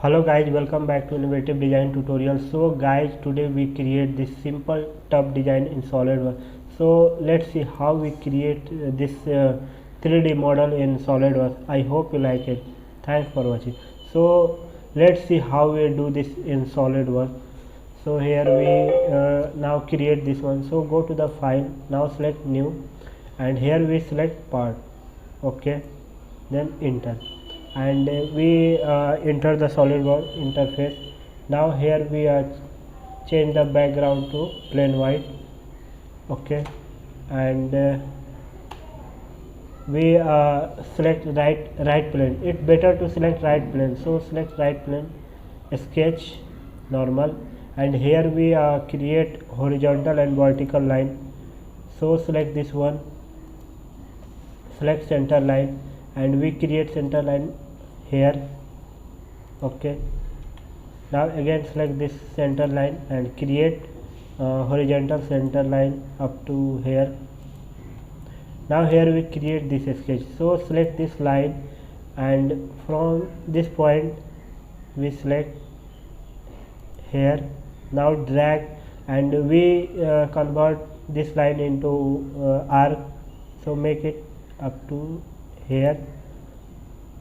Hello guys, welcome back to innovative design tutorial. So guys, today we create this simple tub design in SolidWorks. So let's see how we create this 3D model in SolidWorks. I hope you like it. Thanks for watching. So let's see how we do this in SolidWorks. So here we now create this one. So go to the file, now select new, and here we select part. Okay, then enter, and we enter the SolidWorks interface. Now here we change the background to plain white. Okay, and we select right plane. It's better to select right plane, so select right plane, sketch, normal, and here we create horizontal and vertical line. So select this one, select center line, and we create center line here. Okay, now again select this center line and create horizontal center line up to here. Now here we create this sketch. So select this line, and from this point we select here. Now drag, and we convert this line into arc, so make it up to here.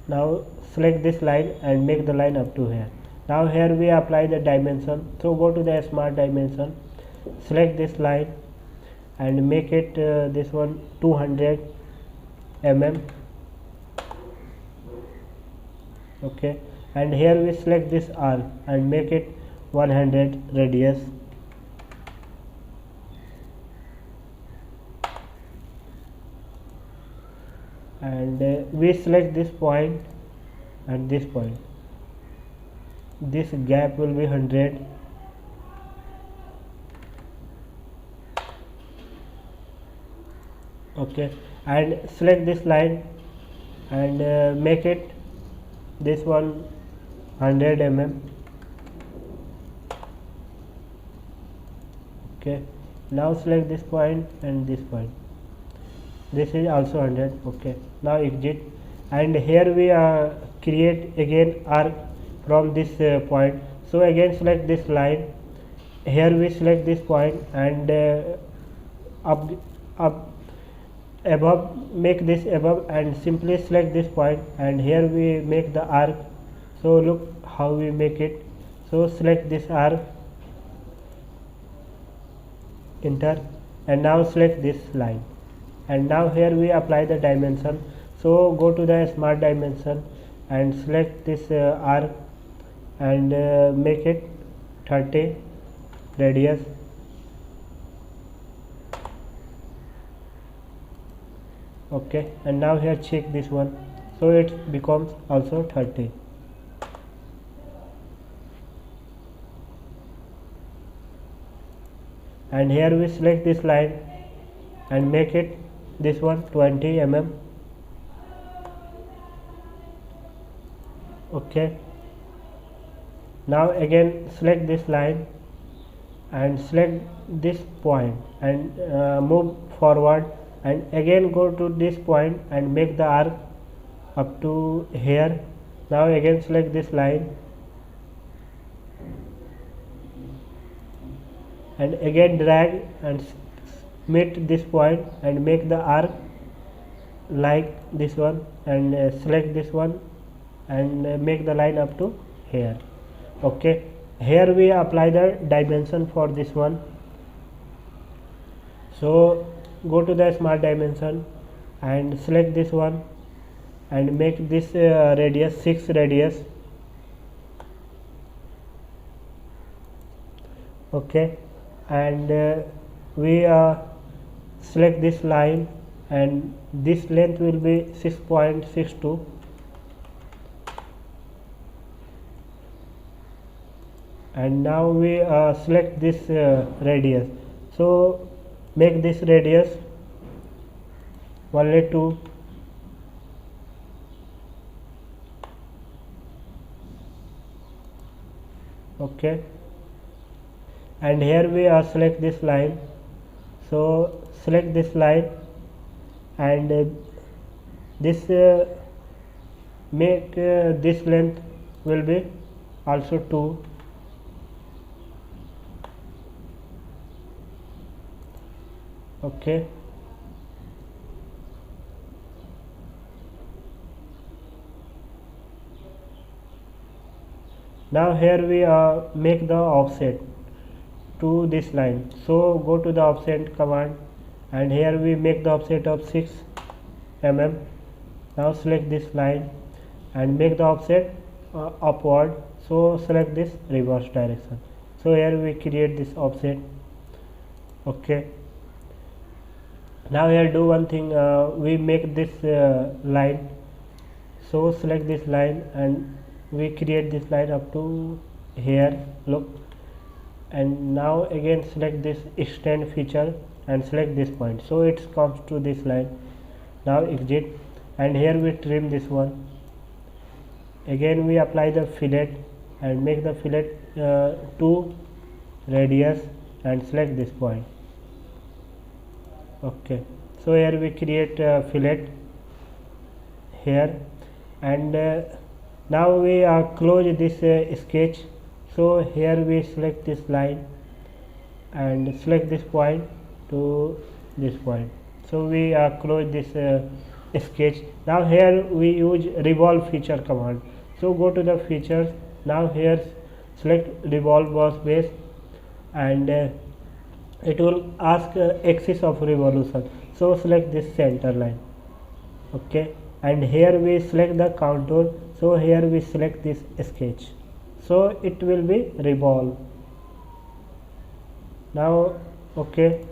Now select this line and make the line up to here. Now here we apply the dimension. So go to the smart dimension, select this line and make it this one 200 mm. Okay, and here we select this arc and make it 100 radius. And we select this point and this point. This gap will be 100. Okay, and select this line and make it this one 100 mm. Okay, now select this point and this point. This is also 100. Okay, now exit, and here we create again arc from this point. So again select this line, here we select this point, and up above, make this above, and simply select this point, and here we make the arc. So look how we make it. So select this arc, enter, and now select this line, and now here we apply the dimension. So go to the smart dimension and select this arc and make it 30 radius. Okay, and now here check this one, so it becomes also 30. And here we select this line and make it this one 20 mm. Okay, now again select this line and select this point and move forward, and again go to this point and make the arc up to here. Now again select this line and again drag and meet this point and make the arc like this one, and select this one and make the line up to here. Okay, here we apply the dimension for this one. So go to the smart dimension and select this one and make this radius 6 radius. Okay, and we select this line, and this length will be 6.62. and now we select this radius. So make this radius only 2. Okay, and here we select this line. So select this line and this make this length will be also 2. Okay, now here we make the offset to this line. So go to the offset command, and here we make the offset of 6 mm. Now select this line and make the offset upward. So select this reverse direction. So here we create this offset. Okay, now here do one thing, we make this line. So select this line and we create this line up to here, look, and now again select this extend feature and select this point, so it comes to this line. Now exit, and here we trim this one. Again we apply the fillet and make the fillet 2 radius and select this point. Okay, so here we create fillet here, and now we close this sketch. So here we select this line and select this point to this point. So we close this sketch. Now here we use revolve feature command. So go to the features. Now here select revolve boss base, and it will ask axis of revolution. So select this center line. Okay, and here we select the contour. So here we select this sketch, so it will be revolve. Now okay,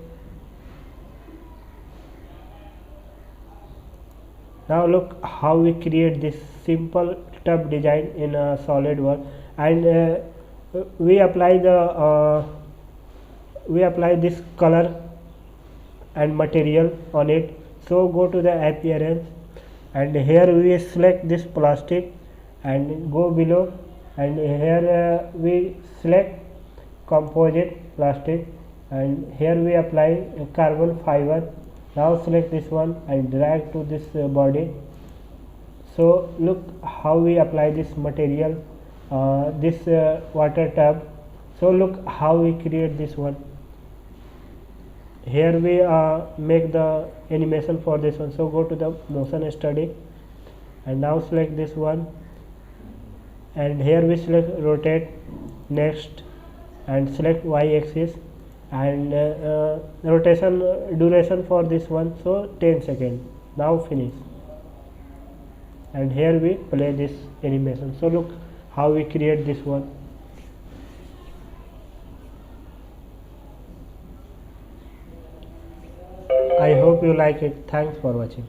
now look how we create this simple tub design in a SolidWorks, and we apply this color and material on it. So go to the appearance, and here we select this plastic and go below, and here we select composite plastic, and here we apply carbon fiber. Now select this one and drag to this body. So look how we apply this material, this water tub. So look how we create this one. Here we make the animation for this one. So go to the motion study, and now select this one, and here we select rotate, next, and select y axis, and rotation duration for this one, so 10 seconds. Now finish, and here we play this animation. So look how we create this one. I hope you like it. Thanks for watching.